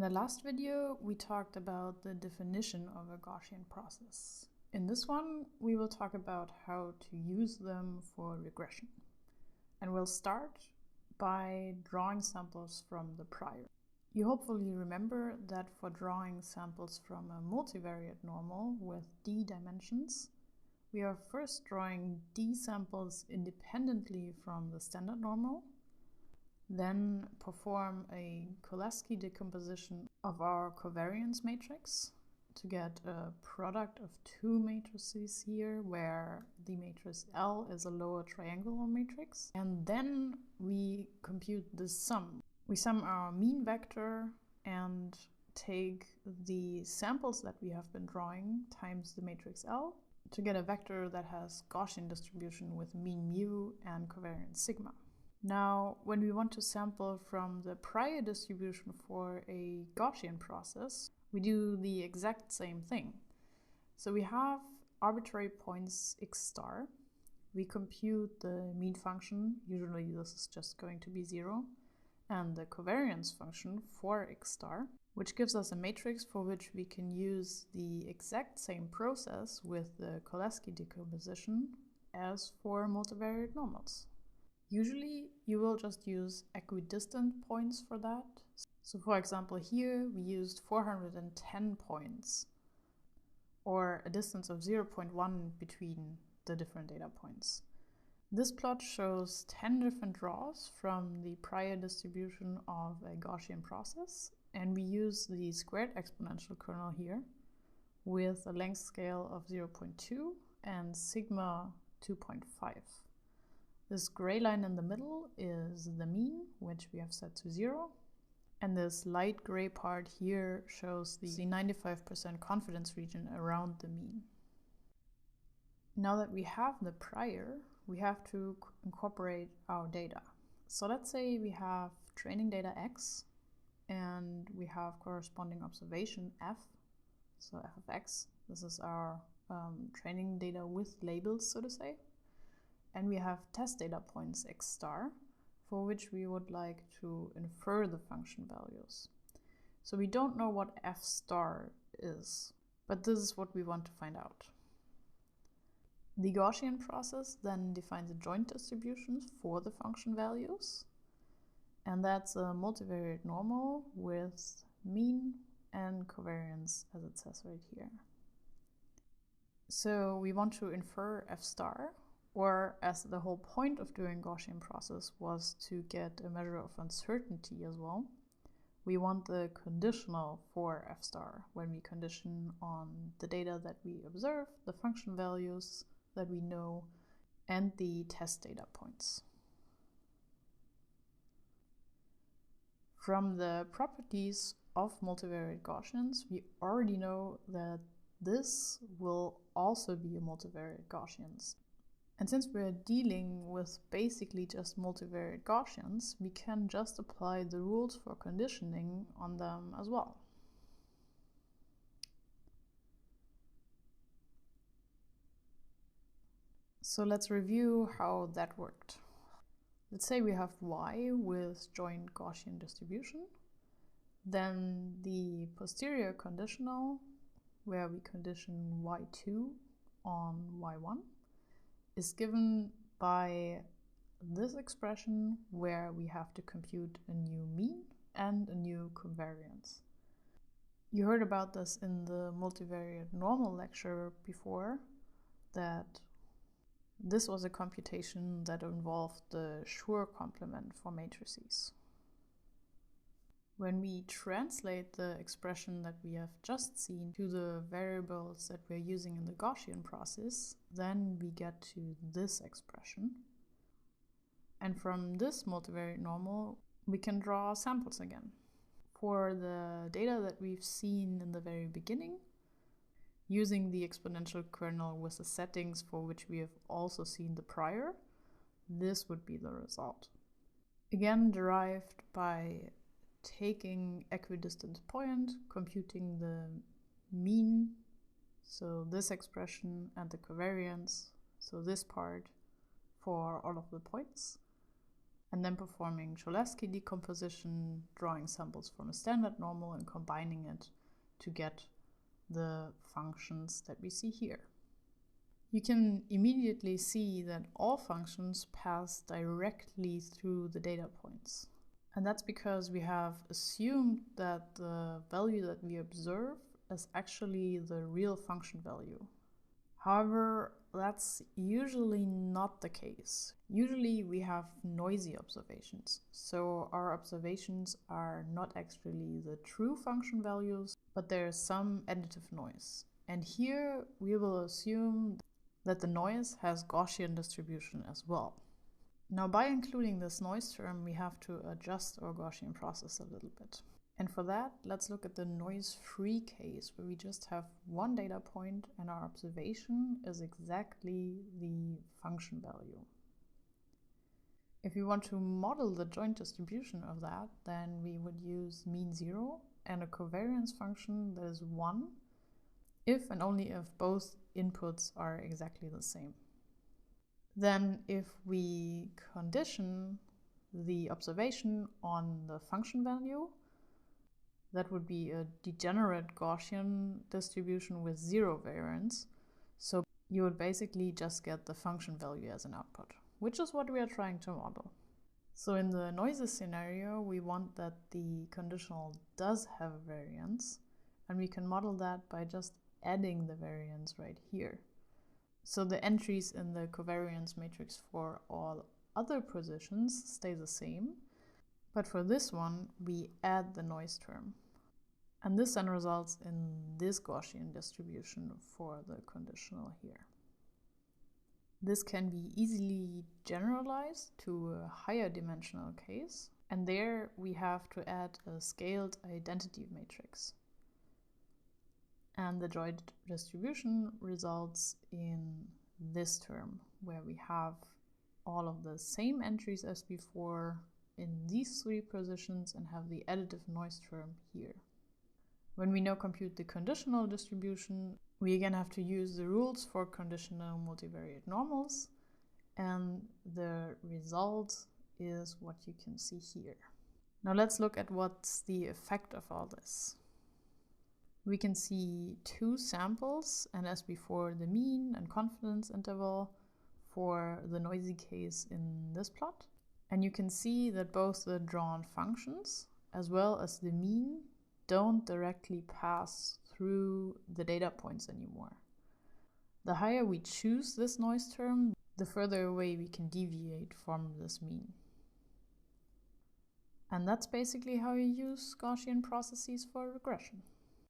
the last video, we talked about the definition of a Gaussian process. In this one, we will talk about how to use them for regression. And we'll start by drawing samples from the prior. You hopefully remember that for drawing samples from a multivariate normal with d dimensions, we are first drawing d samples independently from the standard normal, then perform a Cholesky decomposition of our covariance matrix to get a product of two matrices here, where the matrix L is a lower triangular matrix. And then we compute the sum. We sum our mean vector and take the samples that we have been drawing times the matrix L to get a vector that has Gaussian distribution with mean mu and covariance sigma. Now, when we want to sample from the prior distribution for a Gaussian process, we do the exact same thing. So we have arbitrary points x star. We compute the mean function, usually this is just going to be 0, and the covariance function for x star, which gives us a matrix for which we can use the exact same process with the Cholesky decomposition as for multivariate normals. Usually, you will just use equidistant points for that. So for example, here we used 410 points, or a distance of 0.1 between the different data points. This plot shows 10 different draws from the prior distribution of a Gaussian process, and we use the squared exponential kernel here with a length scale of 0.2 and sigma 2.5. This gray line in the middle is the mean, which we have set to 0. And this light gray part here shows the 95% confidence region around the mean. Now that we have the prior, we have to incorporate our data. So let's say we have training data X, and we have corresponding observation F, so f of X. This is our training data with labels, so to say. And we have test data points x star, for which we would like to infer the function values. So we don't know what f star is, but this is what we want to find out. The Gaussian process then defines a joint distribution for the function values, and that's a multivariate normal with mean and covariance, as it says right here. So we want to infer f star, or as the whole point of doing Gaussian process was to get a measure of uncertainty as well, we want the conditional for f star when we condition on the data that we observe, the function values that we know, and the test data points. From the properties of multivariate Gaussians, we already know that this will also be a multivariate Gaussians. And since we're dealing with basically just multivariate Gaussians, we can just apply the rules for conditioning on them as well. So let's review how that worked. Let's say we have y with joint Gaussian distribution. Then the posterior conditional, where we condition y2 on y1, is given by this expression where we have to compute a new mean and a new covariance. You heard about this in the multivariate normal lecture before, that this was a computation that involved the Schur complement for matrices. When we translate the expression that we have just seen to the variables that we're using in the Gaussian process, then we get to this expression. And from this multivariate normal, we can draw samples again. For the data that we've seen in the very beginning, using the exponential kernel with the settings for which we have also seen the prior, this would be the result. Again, derived by taking equidistant point, computing the mean, so this expression, and the covariance, so this part, for all of the points, and then performing Cholesky decomposition, drawing samples from a standard normal and combining it to get the functions that we see here. You can immediately see that all functions pass directly through the data points. And that's because we have assumed that the value that we observe is actually the real function value. However, that's usually not the case. Usually we have noisy observations, so our observations are not actually the true function values, but there is some additive noise. And here we will assume that the noise has Gaussian distribution as well. Now, by including this noise term, we have to adjust our Gaussian process a little bit. And for that, let's look at the noise-free case, where we just have one data point and our observation is exactly the function value. If we want to model the joint distribution of that, then we would use mean 0 and a covariance function that is 1, if and only if both inputs are exactly the same. Then if we condition the observation on the function value, that would be a degenerate Gaussian distribution with 0 variance. So you would basically just get the function value as an output, which is what we are trying to model. So in the noisy scenario, we want that the conditional does have a variance, and we can model that by just adding the variance right here. So the entries in the covariance matrix for all other positions stay the same, but for this one, we add the noise term. And this then results in this Gaussian distribution for the conditional here. This can be easily generalized to a higher dimensional case, and there we have to add a scaled identity matrix. And the joint distribution results in this term, where we have all of the same entries as before in these three positions and have the additive noise term here. When we now compute the conditional distribution, we again have to use the rules for conditional multivariate normals, and the result is what you can see here. Now let's look at what's the effect of all this. We can see two samples, and as before, the mean and confidence interval for the noisy case in this plot. And you can see that both the drawn functions as well as the mean don't directly pass through the data points anymore. The higher we choose this noise term, the further away we can deviate from this mean. And that's basically how you use Gaussian processes for regression.